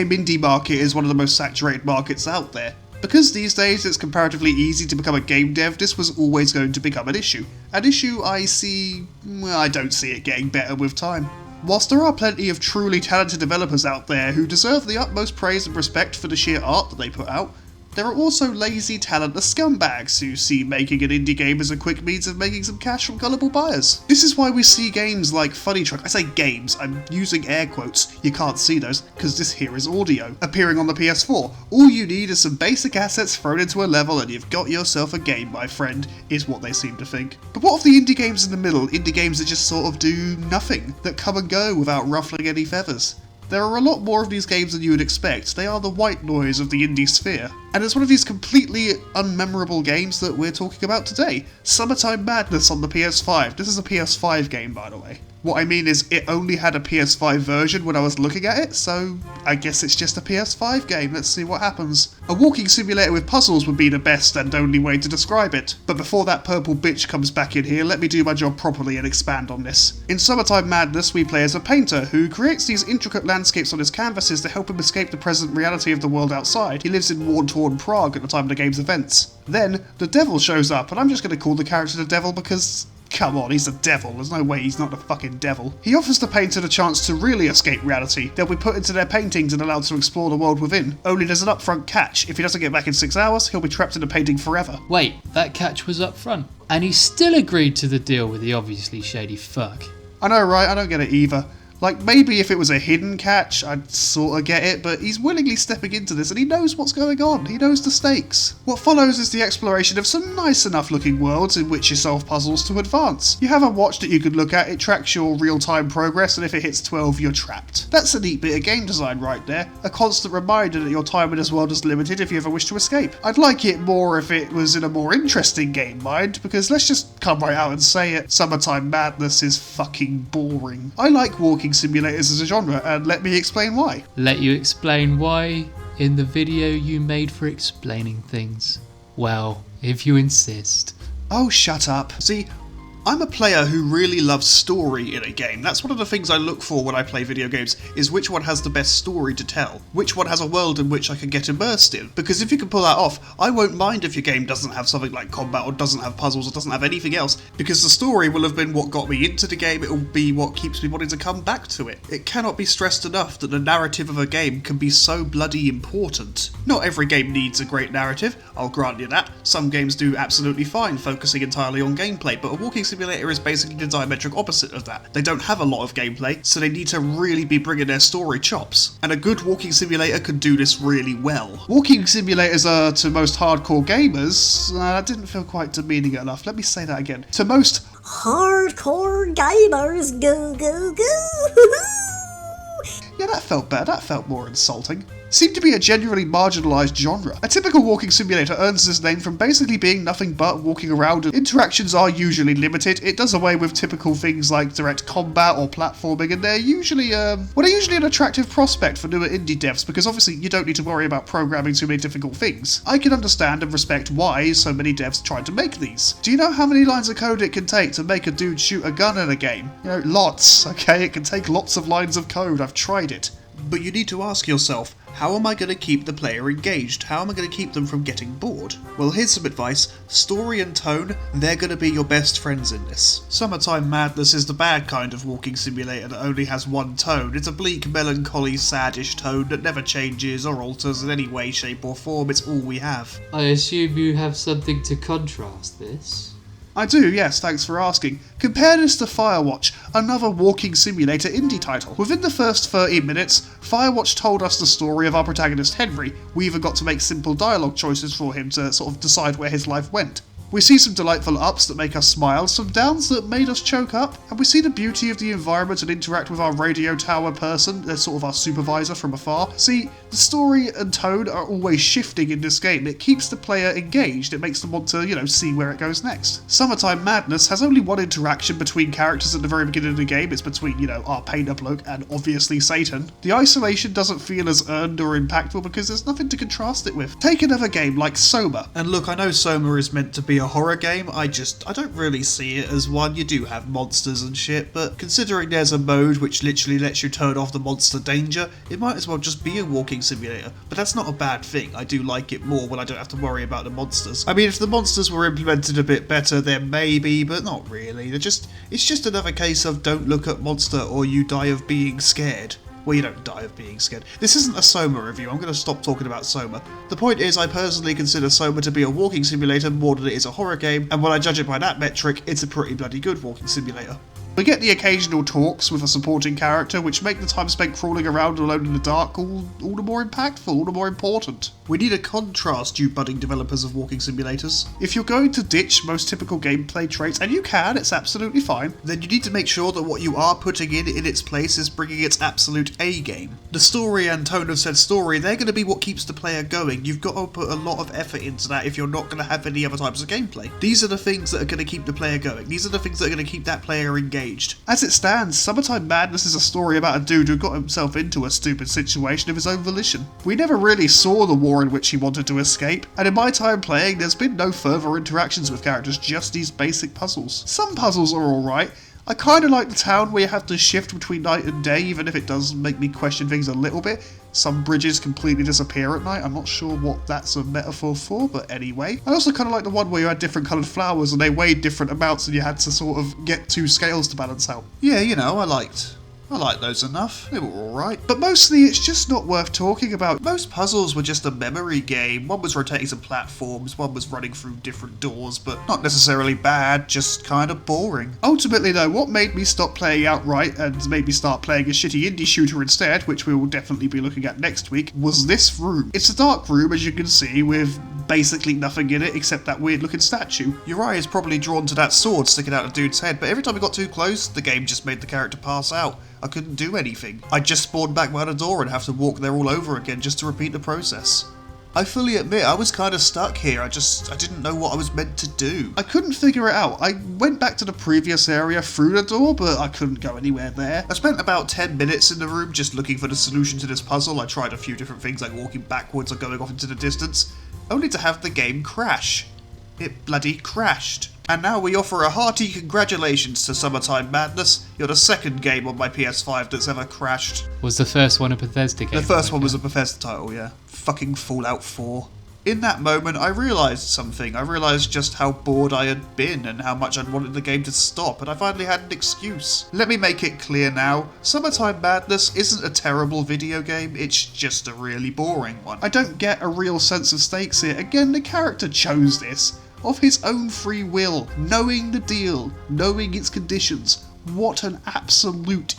game indie market is one of the most saturated markets out there. Because these days it's comparatively easy to become a game dev, this was always going to become an issue. An issue I don't see it getting better with time. Whilst there are plenty of truly talented developers out there who deserve the utmost praise and respect for the sheer art that they put out, there are also lazy, talentless scumbags who see making an indie game as a quick means of making some cash from gullible buyers. This is why we see games like Funny Truck, I say games, I'm using air quotes, you can't see those because this here is audio, appearing on the PS4. All you need is some basic assets thrown into a level and you've got yourself a game, my friend, is what they seem to think. But what of the indie games in the middle, indie games that just sort of do nothing, that come and go without ruffling any feathers? There are a lot more of these games than you would expect. They are the white noise of the indie sphere. And it's one of these completely unmemorable games that we're talking about today. Summertime Madness on the PS5. This is a PS5 game, by the way. What I mean is, it only had a PS5 version when I was looking at it, so I guess it's just a PS5 game. Let's see what happens. A walking simulator with puzzles would be the best and only way to describe it. But before that purple bitch comes back in here, let me do my job properly and expand on this. In Summertime Madness, we play as a painter who creates these intricate landscapes on his canvases to help him escape the present reality of the world outside. He lives in war-torn Prague at the time of the game's events. Then, the devil shows up, and I'm just going to call the character the devil because... come on, he's a devil. There's no way he's not the fucking devil. He offers the painter the chance to really escape reality. They'll be put into their paintings and allowed to explore the world within. Only there's an upfront catch. If he doesn't get back in 6 hours, he'll be trapped in the painting forever. Wait, that catch was up front. And he still agreed to the deal with the obviously shady fuck. I know, right? I don't get it either. Like, maybe if it was a hidden catch, I'd sorta get it, but he's willingly stepping into this and he knows what's going on. He knows the stakes. What follows is the exploration of some nice enough looking worlds in which you solve puzzles to advance. You have a watch that you can look at, it tracks your real-time progress, and if it hits 12, you're trapped. That's a neat bit of game design right there. A constant reminder that your time in this world is limited if you ever wish to escape. I'd like it more if it was in a more interesting game mind, because let's just come right out and say it, Summertime Madness is fucking boring. I like walking simulators as a genre, and let me explain why. Let you explain why in the video you made for explaining things? Well, if you insist. Oh, shut up. See, I'm a player who really loves story in a game. That's one of the things I look for when I play video games, is which one has the best story to tell. Which one has a world in which I can get immersed in. Because if you can pull that off, I won't mind if your game doesn't have something like combat or doesn't have puzzles or doesn't have anything else, because the story will have been what got me into the game, it will be what keeps me wanting to come back to it. It cannot be stressed enough that the narrative of a game can be so bloody important. Not every game needs a great narrative, I'll grant you that. Some games do absolutely fine focusing entirely on gameplay, but a walking simulator is basically the diametric opposite of that. They don't have a lot of gameplay, so they need to really be bringing their story chops. And a good walking simulator can do this really well. Walking simulators are, to most hardcore gamers, that didn't feel quite demeaning enough. Let me say that again. To most hardcore gamers, go, go, go! Yeah, that felt better. That felt more insulting. Seemed to be a genuinely marginalized genre. A typical walking simulator earns its name from basically being nothing but walking around, and interactions are usually limited. It does away with typical things like direct combat or platforming, and they're usually an attractive prospect for newer indie devs, because obviously you don't need to worry about programming too many difficult things. I can understand and respect why so many devs tried to make these. Do you know how many lines of code it can take to make a dude shoot a gun in a game? You know, lots, okay? It can take lots of lines of code. I've tried it. But you need to ask yourself, how am I going to keep the player engaged? How am I going to keep them from getting bored? Well, here's some advice. Story and tone, they're going to be your best friends in this. Summertime Madness is the bad kind of walking simulator that only has one tone. It's a bleak, melancholy, saddish tone that never changes or alters in any way, shape or form. It's all we have. I assume you have something to contrast this? I do, yes, thanks for asking. Compare this to Firewatch, another walking simulator indie title. Within the first 30 minutes, Firewatch told us the story of our protagonist Henry. We even got to make simple dialogue choices for him to sort of decide where his life went. We see some delightful ups that make us smile, some downs that made us choke up, and we see the beauty of the environment and interact with our radio tower person, they're sort of our supervisor from afar. See, the story and tone are always shifting in this game. It keeps the player engaged, it makes them want to, see where it goes next. Summertime Madness has only one interaction between characters at the very beginning of the game. It's between, our painter bloke and obviously Satan. The isolation doesn't feel as earned or impactful because there's nothing to contrast it with. Take another game like Soma, and look, I know Soma is meant to be be a horror game, I don't really see it as one. You do have monsters and shit, but considering there's a mode which literally lets you turn off the monster danger, it might as well just be a walking simulator. But that's not a bad thing. I do like it more when I don't have to worry about the monsters. I mean, if the monsters were implemented a bit better, then maybe, but not really. It's just another case of don't look at monster or you die of being scared. Well, you don't die of being scared. This isn't a Soma review, I'm going to stop talking about Soma. The point is, I personally consider Soma to be a walking simulator more than it is a horror game, and when I judge it by that metric, it's a pretty bloody good walking simulator. We get the occasional talks with a supporting character, which make the time spent crawling around alone in the dark all the more impactful, all the more important. We need a contrast, you budding developers of walking simulators. If you're going to ditch most typical gameplay traits, and you can, it's absolutely fine, then you need to make sure that what you are putting in its place is bringing its absolute A game. The story and tone of said story, they're going to be what keeps the player going. You've got to put a lot of effort into that if you're not going to have any other types of gameplay. These are the things that are going to keep the player going. These are the things that are going to keep that player engaged. As it stands, Summertime Madness is a story about a dude who got himself into a stupid situation of his own volition. We never really saw the war in which he wanted to escape, and in my time playing, there's been no further interactions with characters, just these basic puzzles. Some puzzles are alright. I kinda like the town where you have to shift between night and day, even if it does make me question things a little bit. Some bridges completely disappear at night. I'm not sure what that's a metaphor for, but anyway. I also kind of like the one where you had different coloured flowers and they weighed different amounts and you had to sort of get two scales to balance out. Yeah, you know, I liked those enough. They were alright. But mostly it's just not worth talking about. Most puzzles were just a memory game. One was rotating some platforms, one was running through different doors, but not necessarily bad, just kind of boring. Ultimately though, what made me stop playing outright and made me start playing a shitty indie shooter instead, which we will definitely be looking at next week, was this room. It's a dark room, as you can see, with basically nothing in it except that weird looking statue. Your eye is probably drawn to that sword sticking out of the dude's head, but every time we got too close, the game just made the character pass out. I couldn't do anything. I'd just spawn back by the door and have to walk there all over again just to repeat the process. I fully admit I was kind of stuck here. I didn't know what I was meant to do. I couldn't figure it out. I went back to the previous area through the door, but I couldn't go anywhere there. I spent about 10 minutes in the room just looking for the solution to this puzzle. I tried a few different things like walking backwards or going off into the distance, only to have the game crash. It bloody crashed. And now we offer a hearty congratulations to Summertime Madness. You're the second game on my PS5 that's ever crashed. Was the first one a Bethesda game? The first one was a Bethesda title, yeah. Fucking Fallout 4. In that moment, I realised something. I realised just how bored I had been and how much I'd wanted the game to stop, and I finally had an excuse. Let me make it clear now. Summertime Madness isn't a terrible video game, it's just a really boring one. I don't get a real sense of stakes here. Again, the character chose this. Of his own free will, knowing the deal, knowing its conditions. What an absolute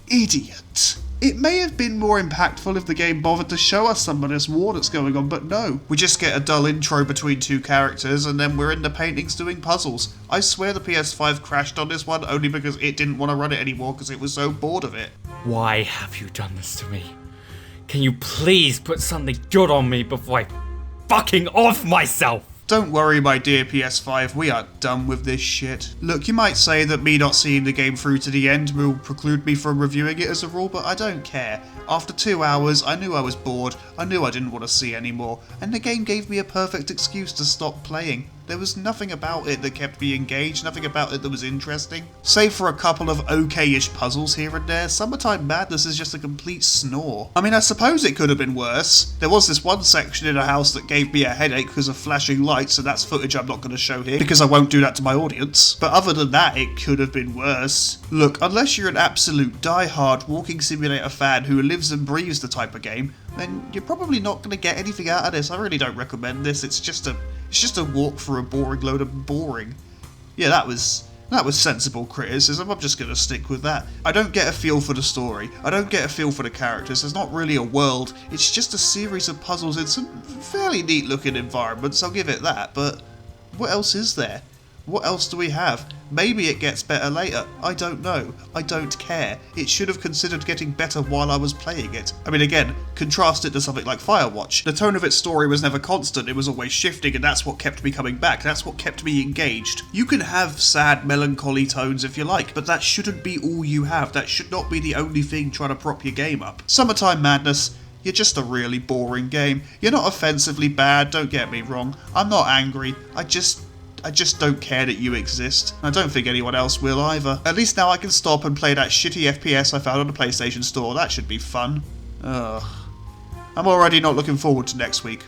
idiot. It may have been more impactful if the game bothered to show us some of this war that's going on, but no. We just get a dull intro between two characters and then we're in the paintings doing puzzles. I swear the PS5 crashed on this one only because it didn't want to run it anymore because it was so bored of it. Why have you done this to me? Can you please put something good on me before I fucking off myself? Don't worry, my dear PS5, we are done with this shit. Look, you might say that me not seeing the game through to the end will preclude me from reviewing it as a rule, but I don't care. After 2 hours, I knew I was bored, I knew I didn't want to see anymore, and the game gave me a perfect excuse to stop playing. There was nothing about it that kept me engaged, nothing about it that was interesting. Save for a couple of okay-ish puzzles here and there, Summertime Madness is just a complete snore. I mean, I suppose it could have been worse. There was this one section in a house that gave me a headache because of flashing lights, and that's footage I'm not going to show here, because I won't do that to my audience. But other than that, it could have been worse. Look, unless you're an absolute die-hard walking simulator fan who lives and breathes the type of game, then you're probably not going to get anything out of this. I really don't recommend this. It's just a walk through a boring load of boring. Yeah, that was sensible criticism. I'm just going to stick with that. I don't get a feel for the story. I don't get a feel for the characters. There's not really a world. It's just a series of puzzles in some fairly neat looking environments, I'll give it that, but what else is there? What else do we have? Maybe it gets better later. I don't know. I don't care. It should have considered getting better while I was playing it. I mean, again, contrast it to something like Firewatch. The tone of its story was never constant, it was always shifting, and that's what kept me coming back. That's what kept me engaged. You can have sad, melancholy tones if you like, but that shouldn't be all you have. That should not be the only thing trying to prop your game up. Summertime Madness, you're just a really boring game. You're not offensively bad, don't get me wrong. I'm not angry. I just I just don't care that you exist. I don't think anyone else will either. At least now I can stop and play that shitty FPS I found on the PlayStation Store. That should be fun. Ugh. I'm already not looking forward to next week.